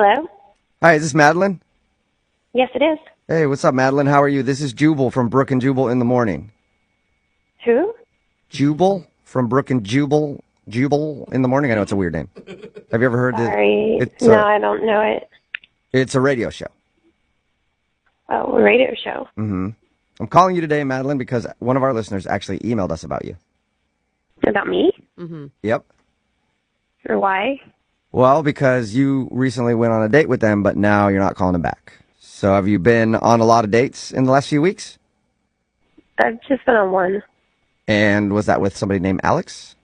Hello? Hi, is this Madeline? Yes, it is. Hey, what's up, Madeline? How are you? This is Jubal from Brook and Jubal in the Morning. Who? Jubal from Brook and Jubal in the Morning? I know it's a weird name. Have you ever heard Sorry. it? No, I don't know it. It's a radio show. Oh, a radio show. Mm-hmm. I'm calling you today, Madeline, because one of our listeners actually emailed us about you. About me? Mm-hmm. Yep. Or why? Well, because you recently went on a date with them, but now you're not calling them back. So have you been on a lot of dates in the last few weeks? I've just been on one. And was that with somebody named Alex?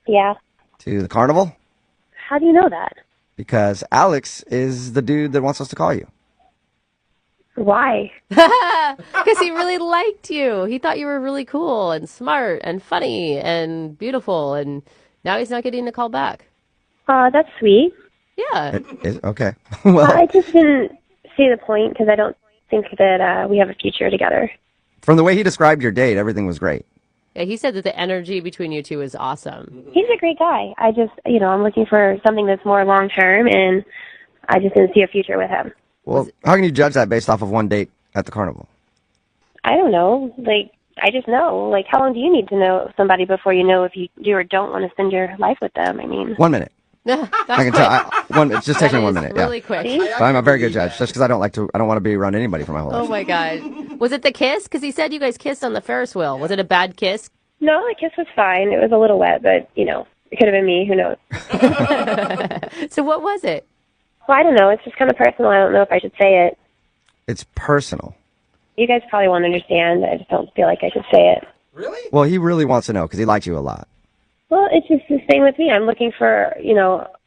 Yeah. To the carnival? How do you know that? Because Alex is the dude that wants us to call you. Why? Because he really liked you. He thought you were really cool and smart and funny and beautiful, and now he's not getting a call back. That's sweet. Yeah. Okay. Well, I just didn't see the point because I don't think that we have a future together. from the way he described your date, everything was great. Yeah, he said that the energy between you two is awesome. He's a great guy. I just, I'm looking for something that's more long-term, and I just didn't see a future with him. Well, how can you judge that based off of one date at the carnival? I don't know. I just know. How long do you need to know somebody before you know if you do or don't want to spend your life with them? I mean, 1 minute. That's I can tell. It just takes me 1 minute. Really Yeah. quick. But I'm a very good judge, just because I don't want to be around anybody for my whole life. Oh my God. Was it the kiss? Because he said you guys kissed on the Ferris wheel. Was it a bad kiss? no, the kiss was fine. It was a little wet, but, it could have been me. Who knows? So what was it? Well, I don't know. It's just kind of personal. I don't know if I should say it. It's personal. You guys probably won't understand. I just don't feel like I should say it. Really? Well, he really wants to know because he likes you a lot. Well, it's just the same with me. I'm looking for,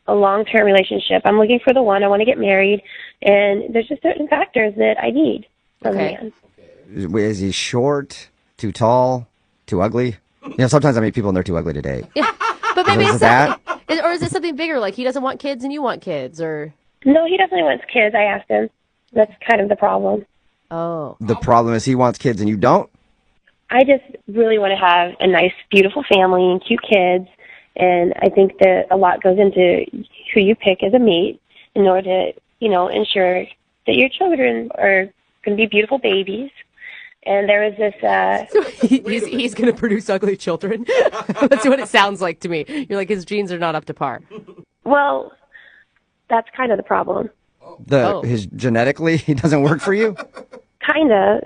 a long-term relationship. I'm looking for the one. I want to get married, and there's just certain factors that I need from a man. Is he short, too tall, too ugly? Sometimes I meet people and they're too ugly to date. Yeah. But maybe Is it's that? or is it something bigger? Like he doesn't want kids and you want kids, or? No, he definitely wants kids. I asked him. That's kind of the problem. Oh. The problem is he wants kids and you don't? I just really want to have a nice, beautiful family and cute kids. And I think that a lot goes into who you pick as a mate in order to, ensure that your children are going to be beautiful babies. And there was this... So he's going to produce ugly children? That's what it sounds like to me. You're like, his genes are not up to par. Well, that's kind of the problem. His genetically, he doesn't work for you? Kind of.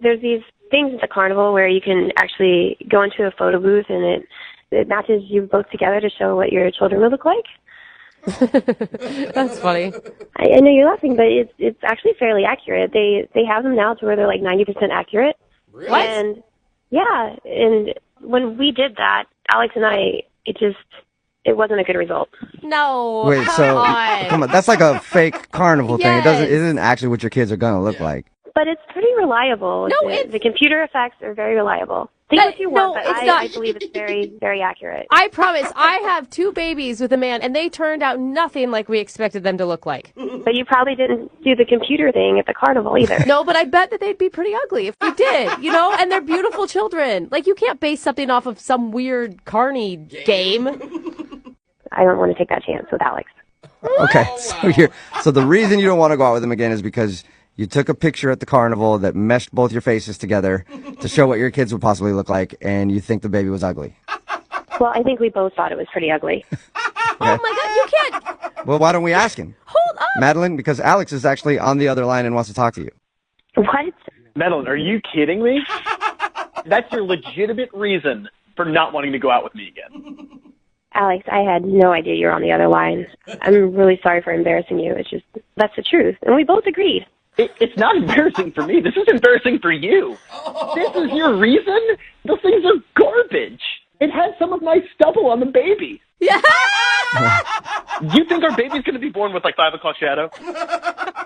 There's these things at the carnival where you can actually go into a photo booth and it matches you both together to show what your children would look like. That's funny. I know you're laughing, but it's actually fairly accurate. They have them now to where they're like 90% accurate. Really? What? And yeah, and when we did that, Alex and I, it wasn't a good result. No. Wait, come on, that's like a fake carnival thing. It isn't actually what your kids are gonna look like. But it's pretty reliable. No, the computer effects are very reliable. Think what you want, but I believe it's very, very accurate. I promise. I have 2 babies with a man, and they turned out nothing like we expected them to look like. But you probably didn't do the computer thing at the carnival either. No, but I bet that they'd be pretty ugly if we did, and they're beautiful children. Like, you can't base something off of some weird carny game. I don't want to take that chance with Alex. Okay, so the reason you don't want to go out with him again is because you took a picture at the carnival that meshed both your faces together to show what your kids would possibly look like, and you think the baby was ugly. Well, I think we both thought it was pretty ugly. Oh, my God, you can't. Well, why don't we ask him? Hold up. Madeline, because Alex is actually on the other line and wants to talk to you. What? Madeline, are you kidding me? That's your legitimate reason for not wanting to go out with me again. Alex, I had no idea you were on the other line. I'm really sorry for embarrassing you. It's just, that's the truth. And we both agreed. It's not embarrassing for me. This is embarrassing for you. This is your reason? Those things are garbage. It has some of my stubble on the baby. Yeah. You think our baby's going to be born with 5 o'clock shadow?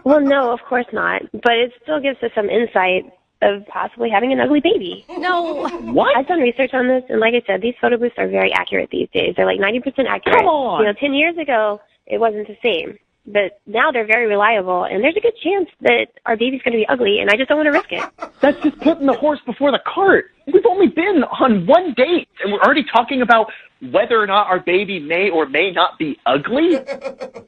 Well, no, of course not. But it still gives us some insight of possibly having an ugly baby. No. What? I've done research on this, and like I said, these photo booths are very accurate these days. They're like 90% accurate. Come on. 10 years ago, it wasn't the same. but now they're very reliable, and there's a good chance that our baby's going to be ugly, and I just don't want to risk it. That's just putting the horse before the cart. We've only been on one date, and we're already talking about whether or not our baby may or may not be ugly.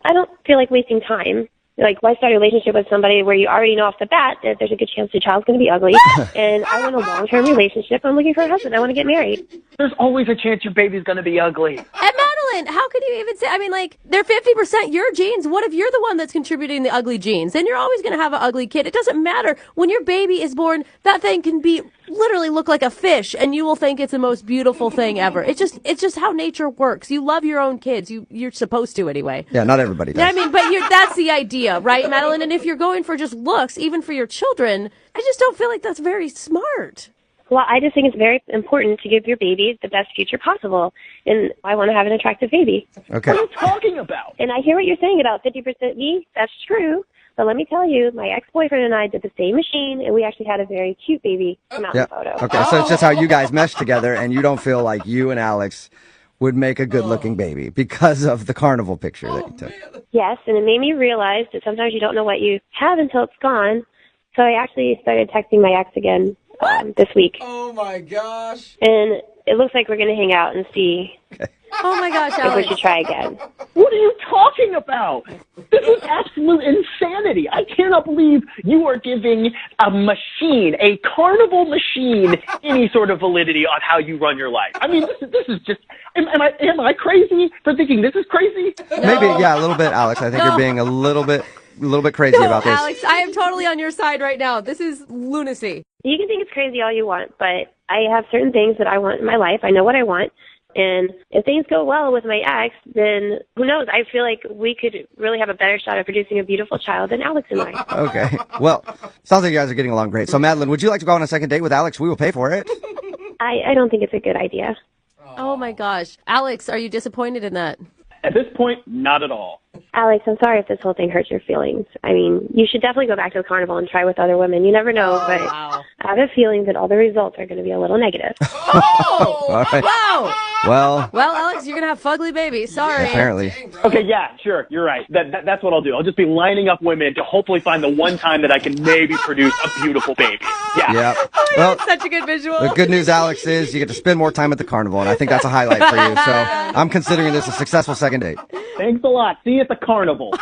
I don't feel like wasting time. Like, why start a relationship with somebody where you already know off the bat that there's a good chance the child's going to be ugly? And I want a long-term relationship. I'm looking for a husband. I want to get married. There's always a chance your baby's going to be ugly. And Madeline, how could you even say, I mean, like, they're 50% your genes. What if you're the one that's contributing the ugly genes? Then you're always going to have an ugly kid. It doesn't matter. When your baby is born, that thing can be literally look like a fish, and you will think it's the most beautiful thing ever. It's just how nature works. You love your own kids. You're supposed to anyway. Yeah, not everybody does. I mean, but that's the idea, right, Madeline? And if you're going for just looks, even for your children, I just don't feel like that's very smart. Well, I just think it's very important to give your baby the best future possible, and I want to have an attractive baby. Okay. What are you talking about? And I hear what you're saying about 50% me. That's true. But let me tell you, my ex-boyfriend and I did the same machine, and we actually had a very cute baby come out in Yeah. the photo. Okay, so it's just how you guys mesh together, and you don't feel like you and Alex would make a good-looking baby because of the carnival picture that you took. Yes, and it made me realize that sometimes you don't know what you have until it's gone. So I actually started texting my ex again this week. Oh my gosh. And it looks like we're going to hang out and see Oh my gosh, if we Alex. should try again. What are you talking about? This is absolute insanity. I cannot believe you are giving a machine, a carnival machine, any sort of validity on how you run your life. I mean, this is just, am I crazy for thinking this is crazy? Maybe, yeah, a little bit, Alex. I think you're being a little bit crazy No, about this. Alex, I am totally on your side right now. This is lunacy. You can think it's crazy all you want, but I have certain things that I want in my life. I know what I want. And if things go well with my ex, then who knows? I feel like we could really have a better shot at producing a beautiful child than Alex and I. Okay. Well, sounds like you guys are getting along great. So, Madeline, would you like to go on a second date with Alex? We will pay for it. I don't think it's a good idea. Oh my gosh. Alex, are you disappointed in that? At this point, not at all. Alex, I'm sorry if this whole thing hurts your feelings. I mean, you should definitely go back to the carnival and try with other women. You never know, but wow. I have a feeling that all the results are going to be a little negative. All right. Wow. Well, Alex, you're going to have fugly babies. Sorry. apparently. Okay, yeah, sure, you're right. That's what I'll do. I'll just be lining up women to hopefully find the one time that I can maybe produce a beautiful baby. Yeah. Yeah. Oh my Well, God, such a good visual. the good news, Alex, is you get to spend more time at the carnival, and I think that's a highlight for you. So I'm considering this a successful second date. Thanks a lot. See you at the carnival.